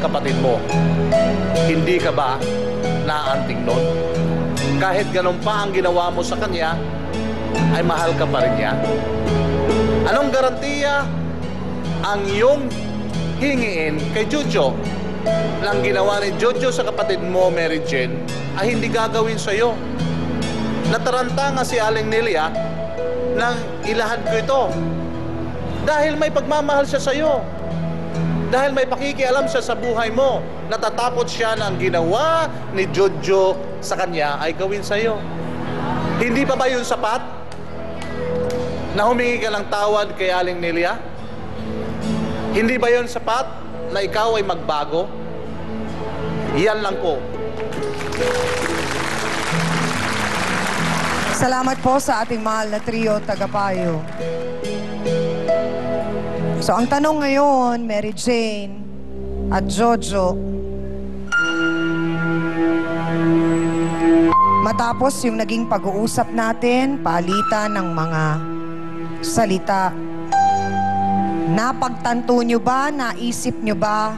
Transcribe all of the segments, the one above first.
kapatid mo. Hindi ka ba naaanting nun? Kahit ganun pa ang ginawa mo sa kanya, ay mahal ka pa rin niya? Anong garantiya ang iyong hingiin kay Jojo ng ginawa ni Jojo sa kapatid mo, Mary Jane, ay hindi gagawin sa'yo? Nataranta nga si Aling Nelia nang ilahad ko ito. Dahil may pagmamahal siya sa'yo. Dahil may pakikialam siya sa buhay mo. Natatakot siya na ang ginawa ni Jojo sa kanya ay gawin sa'yo. Hindi pa ba yun sapat? Na humingi ka ng tawad kay Aling Nelia? Hindi ba yun sapat na ikaw ay magbago? Iyan lang po. Salamat po sa ating mahal na trio tagapayo. So ang tanong ngayon, Mary Jane at Jojo, matapos yung naging pag-uusap natin, palitan ng mga salita, napagtanto nyo ba, naisip nyo ba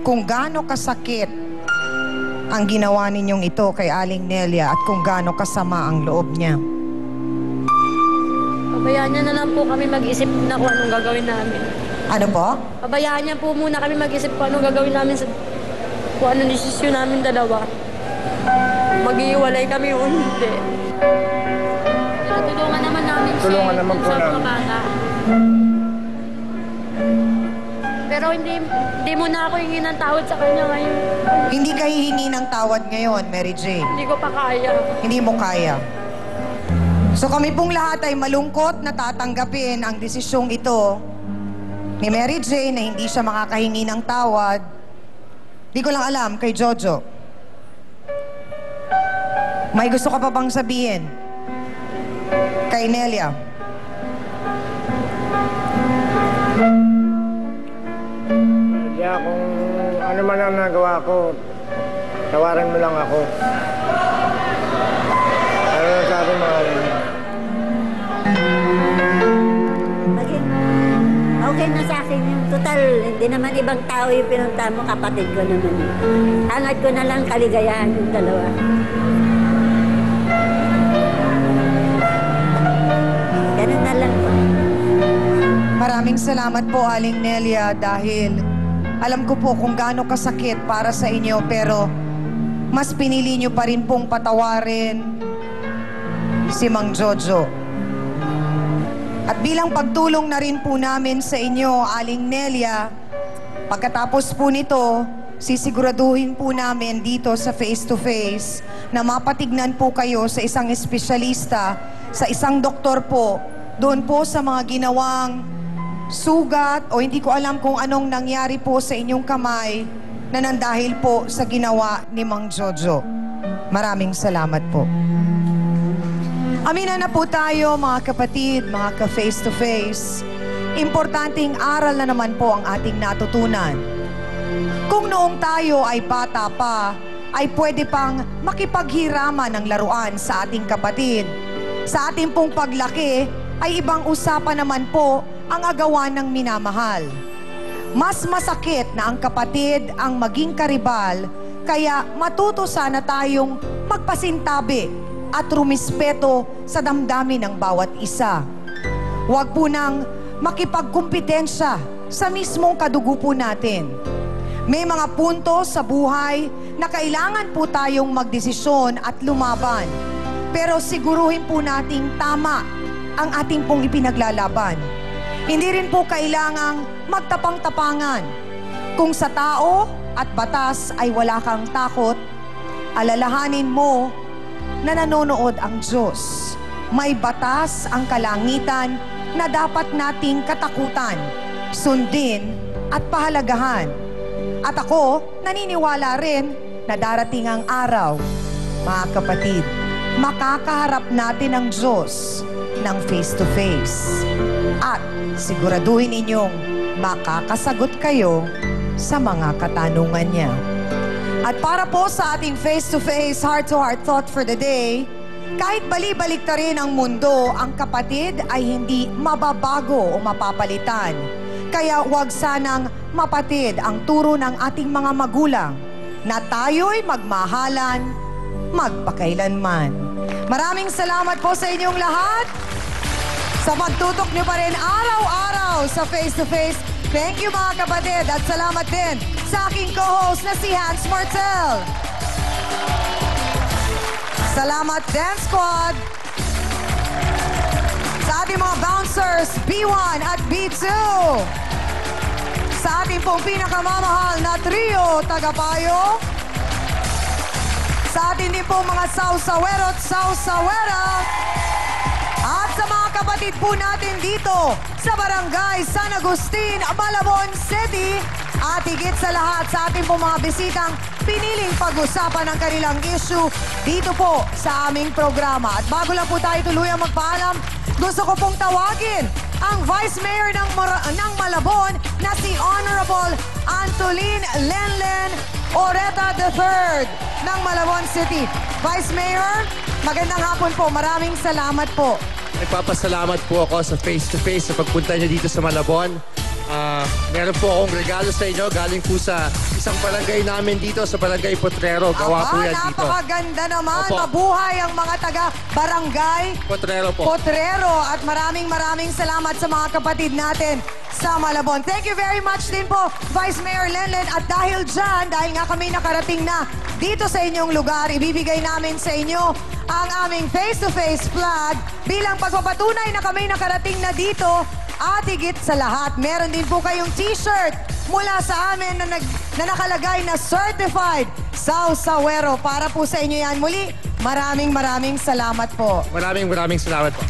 kung gaano kasakit ang ginawa ninyong ito kay Aling Nelia at kung gaano kasama ang loob niya? Pabayaan niya na lang po kami mag-isip na kung anong gagawin namin. Ano po? Pabayaan niya po muna kami mag-isip kung anong gagawin namin sa kung anong desisyon namin dalawa. Mag-iiwalay kami o hindi. Pero tulungan naman namin siya. Tulungan naman po namin. Pero hindi mo na ako hingin ng tawad sa kanya ngayon. Hindi ka hihingi ng tawad ngayon, Mary Jane. Hindi ko pa kaya. Hindi mo kaya. So kami pong lahat ay malungkot na tatanggapin ang desisyong ito ni Mary Jane na hindi siya makakahingi ng tawad. Di ko lang alam kay Jojo. May gusto ka pa bang sabihin kay Nelia? Kaya kung ano man ang nagawa ko, tawaran mo lang ako. Ano lang sabi mo? Okay na sa akin yung total. Hindi naman ibang tao yung pinunta mo, kapatid ko naman. Hangad ko na lang kaligayahan yung dalawa. Ganun na lang po. Maraming salamat po, Aling Nelia, dahil alam ko po kung gaano kasakit para sa inyo, pero mas pinili nyo pa rin pong patawarin si Mang Jojo. At bilang pagtulong na rin po namin sa inyo, Aling Nelia, pagkatapos po nito, sisiguraduhin po namin dito sa face-to-face na mapatignan po kayo sa isang espesyalista, sa isang doktor po, doon po sa mga ginawang sugat o hindi ko alam kung anong nangyari po sa inyong kamay na nandahil po sa ginawa ni Mang Jojo. Maraming salamat po. Amina na po tayo, mga kapatid, mga ka-face-to-face. Importanteng aral na naman po ang ating natutunan. Kung noong tayo ay bata pa, ay pwede pang makipaghiraman ng laruan sa ating kapatid. Sa ating pong paglaki, ay ibang usapan naman po ang agawan ng minamahal. Mas masakit na ang kapatid ang maging karibal, kaya matuto sana tayong magpasintabi at rumispeto sa damdamin ng bawat isa. Huwag po nang makipagkumpetensya sa mismong kadugo po natin. May mga punto sa buhay na kailangan po tayong magdesisyon at lumaban. Pero siguruhin po nating tama ang ating pong ipinaglalaban. Hindi rin po kailangang magtapang-tapangan. Kung sa tao at batas ay wala kang takot, alalahanin mo na nanonood ang Diyos. May batas ang kalangitan na dapat nating katakutan, sundin at pahalagahan. At ako, naniniwala rin na darating ang araw, mga kapatid, makakaharap natin ang Diyos ng face-to-face. At siguraduhin ninyong makakasagot kayo sa mga katanungan niya. At para po sa ating face-to-face, heart-to-heart thought for the day, kahit bali-balik ta rin ang mundo, ang kapatid ay hindi mababago o mapapalitan. Kaya huwag sanang mapatid ang turo ng ating mga magulang na tayo'y magmahalan magpakailanman. Maraming salamat po sa inyong lahat sa pagtutok niyo pa rin araw-araw sa Face to Face. Thank you mga kapatid at salamat din sa aking co-host na si Hans Martel. Salamat Dance Squad. Sa ating mga bouncers, B1 at B2. Sa ating pong pinakamamahal na trio, Tagapayo. Sa ating din pong mga sausawero at sausawera. At sa mga kapatid po natin dito sa Barangay San Agustin, Malabon City. At higit sa lahat sa ating pong mga bisitang piniling pag-usapan ang kanilang issue dito po sa aming programa. At bago lang po tayo tuluyang magpaalam, gusto ko pong tawagin ang Vice Mayor ng Malabon na si Honorable Antolin Lenlen Oreta III ng Malabon City. Vice Mayor, magandang hapon po. Maraming salamat po. Nagpapasalamat po ako sa Face to Face sa pagpunta niyo dito sa Malabon. Meron po akong regalo sa inyo galing po sa isang barangay namin dito sa Barangay Potrero. Gawa po yan dito. Napakaganda naman. Opo. Mabuhay ang mga taga-barangay Potrero po. Potrero. At maraming salamat sa mga kapatid natin sa Malabon. Thank you very much din po, Vice Mayor Lenlen. At dahil dyan, dahil nga kami nakarating na dito sa inyong lugar, ibibigay namin sa inyo ang aming face-to-face flag bilang pagpapatunay na kami nakarating na dito. At higit sa lahat, meron din po kayong t-shirt mula sa amin na nakalagay na Certified Sausawero. Para po sa inyo yan. Muli, maraming salamat po. Maraming salamat po.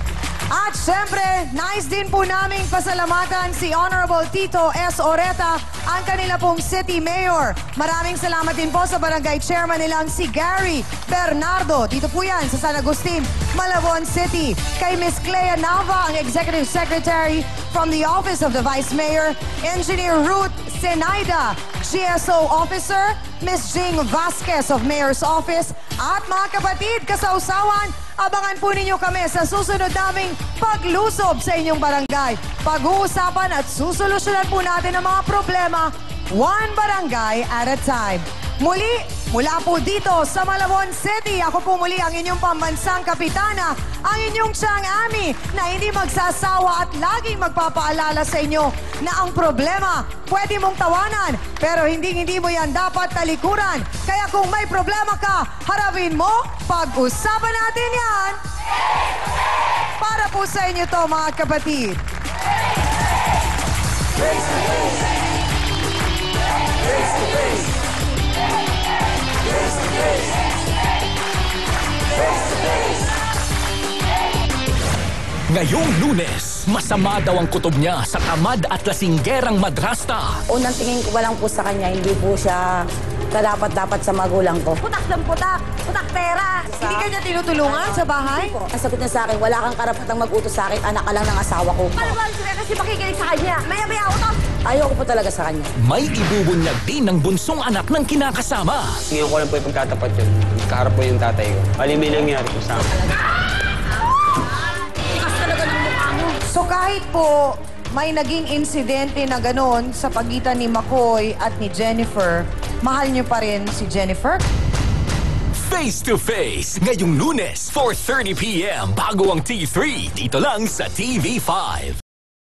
At syempre, nice din po naming pasalamatan si Honorable Tito S. Oreta, ang kanila pong City Mayor. Maraming salamat din po sa Barangay Chairman nilang si Gary Bernardo. Dito po yan sa San Agustin, Malabon City. Kay Miss Clea Nava, ang Executive Secretary from the Office of the Vice Mayor. Engineer Ruth Senaida, GSO Officer. Miss Jing Vasquez of Mayor's Office. At mga kapatid, kasausawan, abangan po ninyo kami sa susunod naming paglusob sa inyong barangay. Pag-uusapan at susolusyonan po natin ang mga problema, one barangay at a time. Muli, mula po dito sa Malabon City, ako po muli ang inyong pambansang kapitana, ang inyong Chang Ami, na hindi magsasawa at laging magpapaalala sa inyo na ang problema pwede mong tawanan, pero hindi mo yan dapat talikuran. Kaya kung may problema ka, harapin mo, pag-usapan natin yan. Para po sa inyo to, mga kapatid. Face to face. Face to face. Face to face. Face to face. Ngayong Lunes, masama daw ang kutob niya sa tamad at lasinggerang madrasta. Unang tingin ko pa lang po sa kanya, hindi po siya kadapat-dapat sa magulang ko. Putak ng putak, putak pera. Hindi ka niya tinutulungan sa bahay? Ang sagot niya sa akin, wala kang karapatang mag-utos sa akin, anak ka lang ng asawa ko. Paano ba sila kasi makikinig sa kanya? Maya-maya utos. Ayoko po talaga sa kanya. May ibubunyag din ng bunsong anak ng kinakasama. Ngayon ko lang po yung pagtatapat yun. Kaharap po yung tatay ko. Bali may nangyari po sa akin. So kahit po may naging insidente na gano'n sa pagitan ni McCoy at ni Jennifer, mahal niyo pa rin si Jennifer? Face to Face, ngayong Lunes, 4:30 p.m. bago ang T3, dito lang sa TV5.